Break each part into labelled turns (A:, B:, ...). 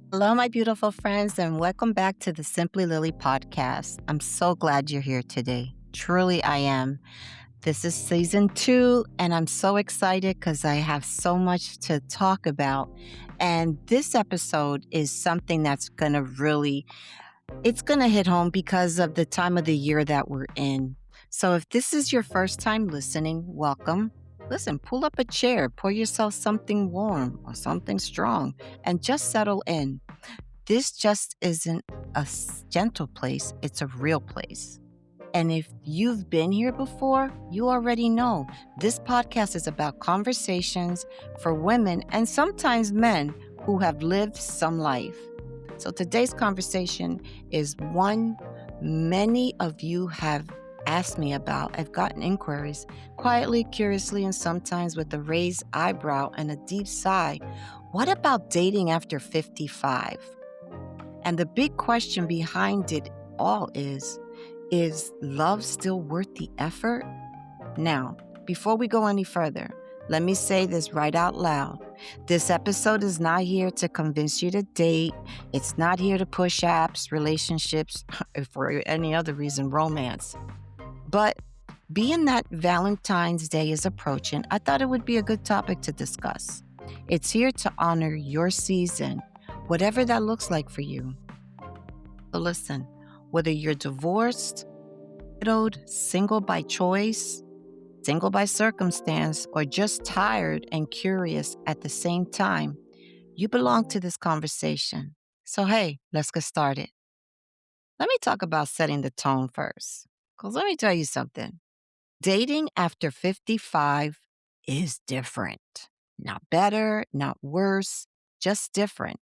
A: Hello, my beautiful friends, and welcome back to the Simply Lili podcast. I'm so glad you're here today. Truly, I am. This is season 2, and I'm so excited because I have so much to talk about. And this episode is something that's going to it's going to hit home because of the time of the year that we're in. So if this is your first time listening, welcome. Listen, pull up a chair, pour yourself something warm or something strong, and just settle in. This just isn't a gentle place, it's a real place. And if you've been here before, you already know this podcast is about conversations for women and sometimes men who have lived some life. So today's conversation is one many of you have asked me about. I've gotten inquiries quietly, curiously, and sometimes with a raised eyebrow and a deep sigh. What about dating after 55? And the big question behind it all is love still worth the effort? Now, before we go any further, let me say this right out loud. This episode is not here to convince you to date. It's not here to push apps, relationships, or for any other reason, romance. But being that Valentine's Day is approaching, I thought it would be a good topic to discuss. It's here to honor your season, whatever that looks like for you. So listen, whether you're divorced, widowed, single by choice, single by circumstance, or just tired and curious at the same time, you belong to this conversation. So hey, let's get started. Let me talk about setting the tone first. Because let me tell you something. Dating after 55 is different. Not better, not worse, just different.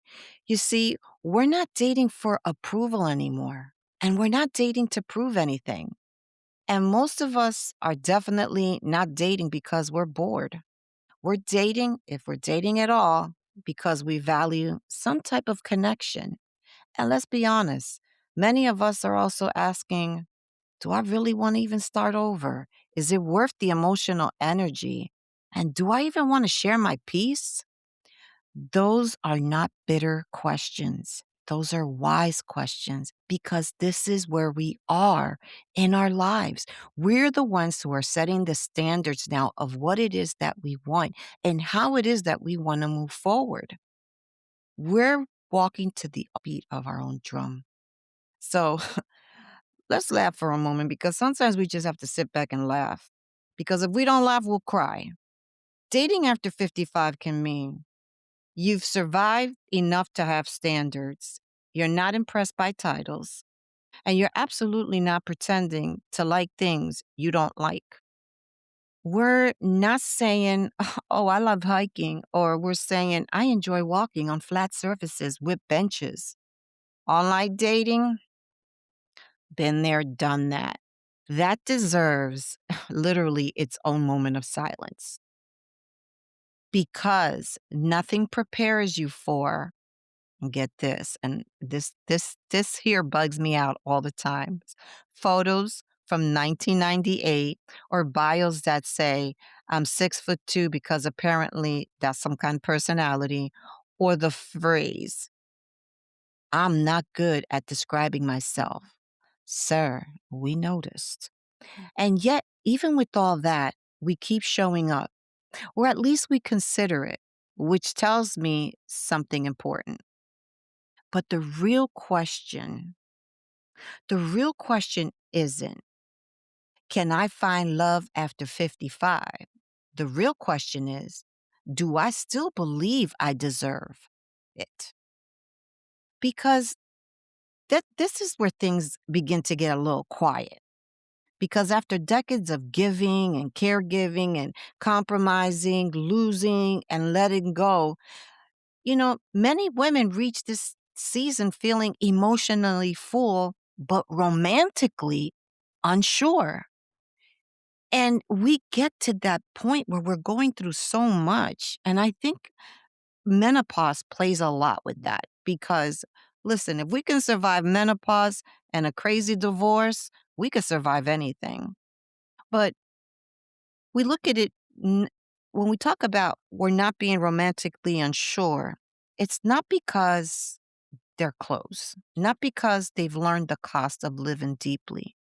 A: You see, we're not dating for approval anymore, and we're not dating to prove anything. And most of us are definitely not dating because we're bored. We're dating, if we're dating at all, because we value some type of connection. And let's be honest, many of us are also asking, do I really want to even start over? Is it worth the emotional energy? And do I even want to share my peace? Those are not bitter questions. Those are wise questions because this is where we are in our lives. We're the ones who are setting the standards now of what it is that we want and how it is that we want to move forward. We're walking to the beat of our own drum. So let's laugh for a moment because sometimes we just have to sit back and laugh. Because if we don't laugh, we'll cry. Dating after 55 can mean you've survived enough to have standards. You're not impressed by titles, and you're absolutely not pretending to like things you don't like. We're not saying, oh, I love hiking, or we're saying, I enjoy walking on flat surfaces with benches. Online dating, been there, done that. That deserves literally its own moment of silence because nothing prepares you for get this, and this here bugs me out all the time. Photos from 1998 or bios that say I'm 6'2" because apparently that's some kind of personality, or the phrase I'm not good at describing myself. Sir, we noticed. And yet, even with all that, we keep showing up, or at least we consider it, which tells me something important. But the real question isn't, can I find love after 55? The real question is, do I still believe I deserve it? Because this is where things begin to get a little quiet. Because after decades of giving and caregiving and compromising, losing and letting go, many women reach this season feeling emotionally full, but romantically unsure. And we get to that point where we're going through so much. And I think menopause plays a lot with that because, listen, if we can survive menopause and a crazy divorce, we could survive anything. But we look at it when we talk about we're not being romantically unsure, it's not because they're close, not because they've learned the cost of living deeply.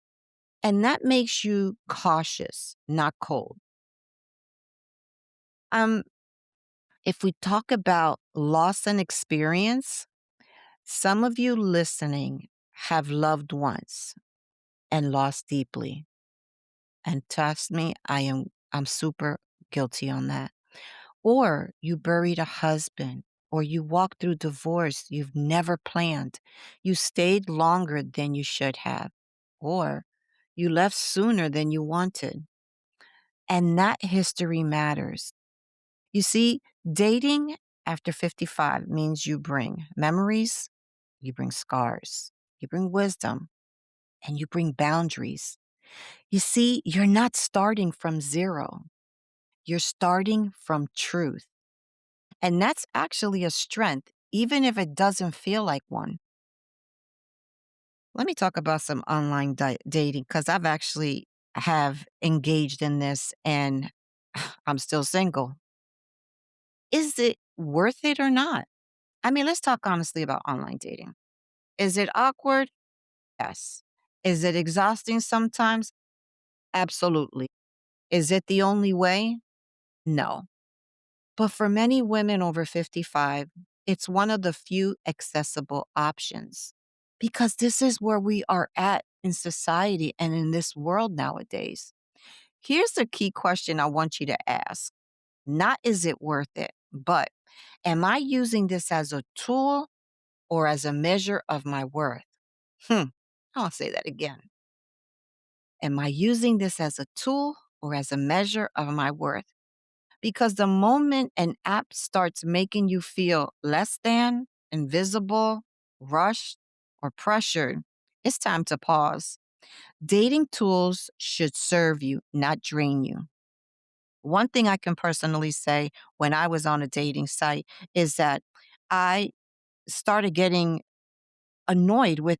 A: And that makes you cautious, not cold. Um, if we talk about loss and experience, some of you listening have loved ones and lost deeply. And trust me, I'm super guilty on that. Or you buried a husband, or you walked through divorce you've never planned. You stayed longer than you should have, or you left sooner than you wanted. And that history matters. You see, dating after 55 means you bring memories, you bring scars, you bring wisdom, and you bring boundaries. You see, you're not starting from zero. You're starting from truth. And that's actually a strength, even if it doesn't feel like one. Let me talk about some online dating because I've actually have engaged in this and I'm still single. Is it worth it or not? I mean, let's talk honestly about online dating. Is it awkward? Yes. Is it exhausting sometimes? Absolutely. Is it the only way? No. But for many women over 55, it's one of the few accessible options because this is where we are at in society and in this world nowadays. Here's the key question I want you to ask. Not is it worth it, but am I using this as a tool or as a measure of my worth? I'll say that again. Am I using this as a tool or as a measure of my worth? Because the moment an app starts making you feel less than, invisible, rushed, or pressured, it's time to pause. Dating tools should serve you, not drain you. One thing I can personally say when I was on a dating site is that I started getting annoyed with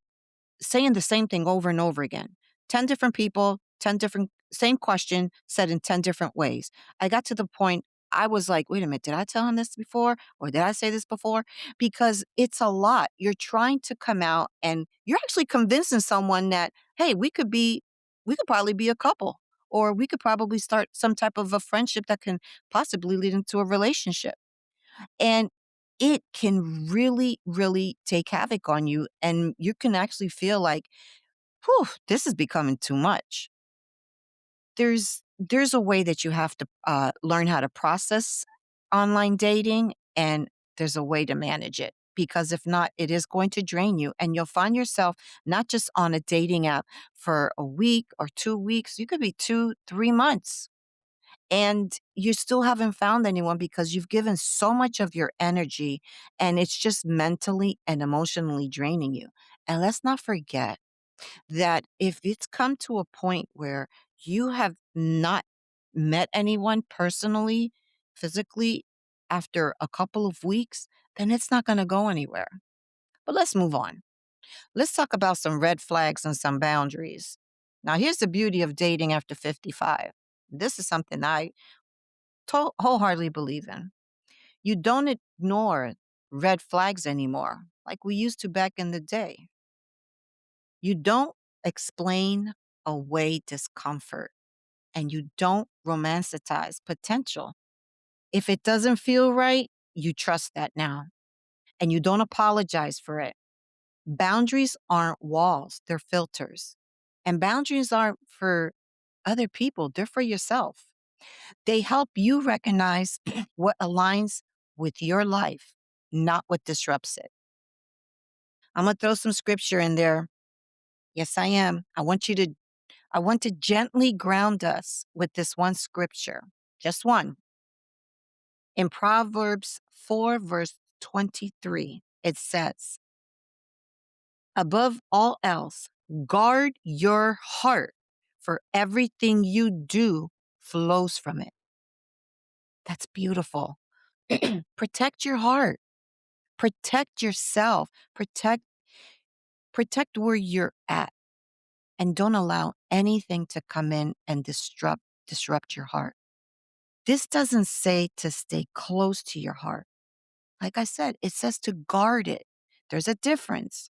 A: saying the same thing over and over again. 10 different people, 10 different, same question said in 10 different ways. I got to the point I was like, wait a minute, did I tell him this before? Or did I say this before? Because it's a lot. You're trying to come out and you're actually convincing someone that, hey, we could probably be a couple, or we could probably start some type of a friendship that can possibly lead into a relationship. And it can really, really take havoc on you. And you can actually feel like, whew, this is becoming too much. There's a way that you have to learn how to process online dating, and there's a way to manage it. Because if not, it is going to drain you, and you'll find yourself not just on a dating app for a week or 2 weeks. You could be 2, 3 months, and you still haven't found anyone because you've given so much of your energy, and it's just mentally and emotionally draining you. And let's not forget that if it's come to a point where you have not met anyone personally, physically, after a couple of weeks, then it's not going to go anywhere. But let's move on. Let's talk about some red flags and some boundaries. Now, here's the beauty of dating after 55. This is something I wholeheartedly believe in. You don't ignore red flags anymore like we used to back in the day. You don't explain away discomfort, and you don't romanticize potential. If it doesn't feel right, you trust that now, and you don't apologize for it. Boundaries aren't walls, they're filters. And boundaries aren't for other people, they're for yourself. They help you recognize what aligns with your life, not what disrupts it. I'm going to throw some scripture in there. Yes, I am. I want to gently ground us with this one scripture, just one. In Proverbs 4, verse 23, it says, above all else, guard your heart, for everything you do flows from it. That's beautiful. Protect your heart. Protect yourself. Protect where you're at, and don't allow anything to come in and disrupt your heart. This doesn't say to stay close to your heart. Like I said, it says to guard it, There's a difference.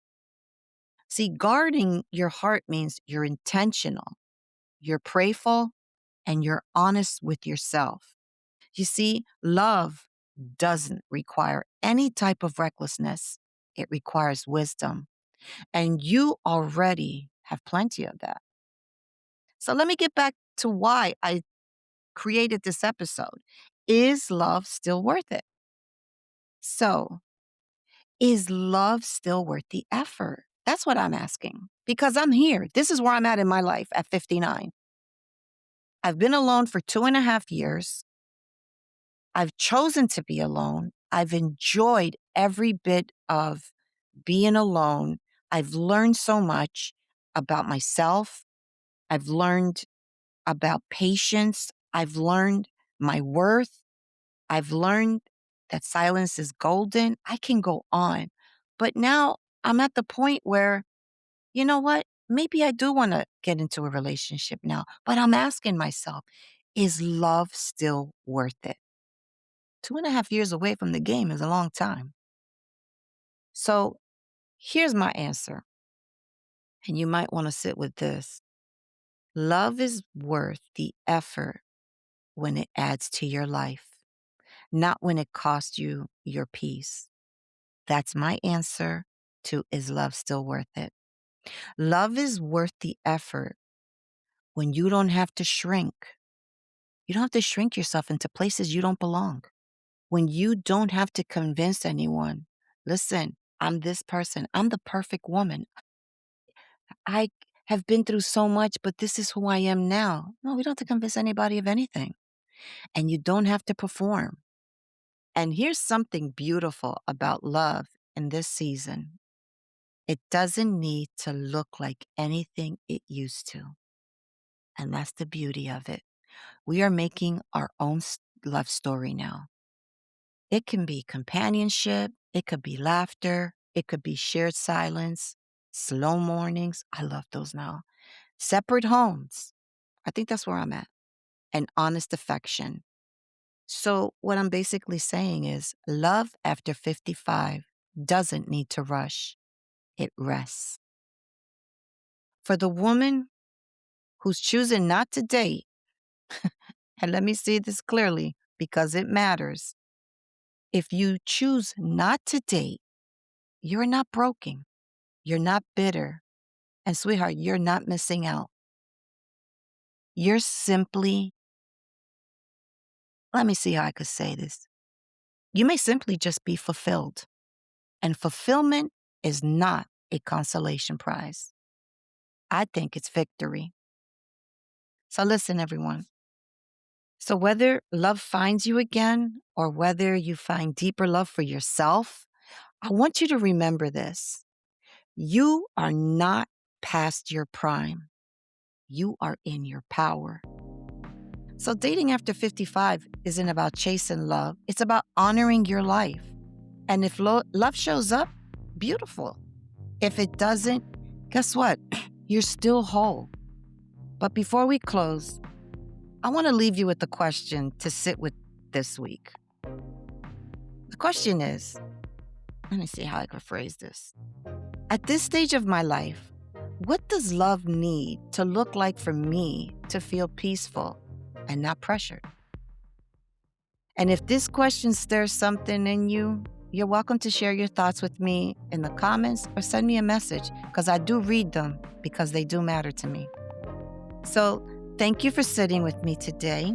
A: See, guarding your heart means you're intentional, you're prayerful, and you're honest with yourself. You see, love doesn't require any type of recklessness. It requires wisdom. And you already have plenty of that. So let me get back to why I created this episode. Is love still worth it? So, is love still worth the effort? That's what I'm asking because I'm here. This is where I'm at in my life at 59. I've been alone for 2.5 years. I've chosen to be alone. I've enjoyed every bit of being alone. I've learned so much about myself. I've learned about patience. I've learned my worth. I've learned that silence is golden. I can go on. But now I'm at the point where, you know what? Maybe I do want to get into a relationship now. But I'm asking myself, is love still worth it? 2.5 years away from the game is a long time. So here's my answer. And you might want to sit with this. Love is worth the effort when it adds to your life, not when it costs you your peace. That's my answer to is love still worth it? Love is worth the effort when you don't have to shrink. You don't have to shrink yourself into places you don't belong. When you don't have to convince anyone, listen, I'm this person. I'm the perfect woman. I have been through so much, but this is who I am now. No, we don't have to convince anybody of anything. And you don't have to perform. And here's something beautiful about love in this season. It doesn't need to look like anything it used to. And that's the beauty of it. We are making our own love story now. It can be companionship. It could be laughter. It could be shared silence, slow mornings. I love those now. Separate homes. I think that's where I'm at. And honest affection. So what I'm basically saying is love after 55 doesn't need to rush. It rests. For the woman who's choosing not to date, and let me say this clearly because it matters. If you choose not to date, you're not broken. You're not bitter. And sweetheart, you're not missing out. You're simply, let me see how I could say this. You may simply just be fulfilled. And fulfillment is not a consolation prize. I think it's victory. So listen, everyone. So whether love finds you again or whether you find deeper love for yourself, I want you to remember this. You are not past your prime. You are in your power. So dating after 55 isn't about chasing love. It's about honoring your life. And if love shows up, beautiful. If it doesn't, guess what? You're still whole. But before we close, I want to leave you with the question to sit with this week. The question is, let me see how I could phrase this. At this stage of my life, what does love need to look like for me to feel peaceful and not pressured? And if this question stirs something in you, you're welcome to share your thoughts with me in the comments or send me a message because I do read them because they do matter to me. So thank you for sitting with me today.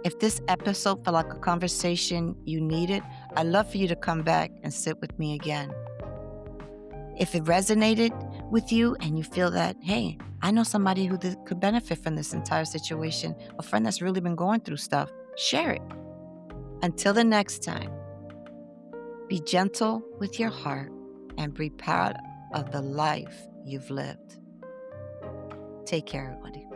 A: If this episode felt like a conversation you needed, I'd love for you to come back and sit with me again. If it resonated with you and you feel that, hey, I know somebody who could benefit from this entire situation, a friend that's really been going through stuff, share it. Until the next time, be gentle with your heart and be proud of the life you've lived. Take care, everybody.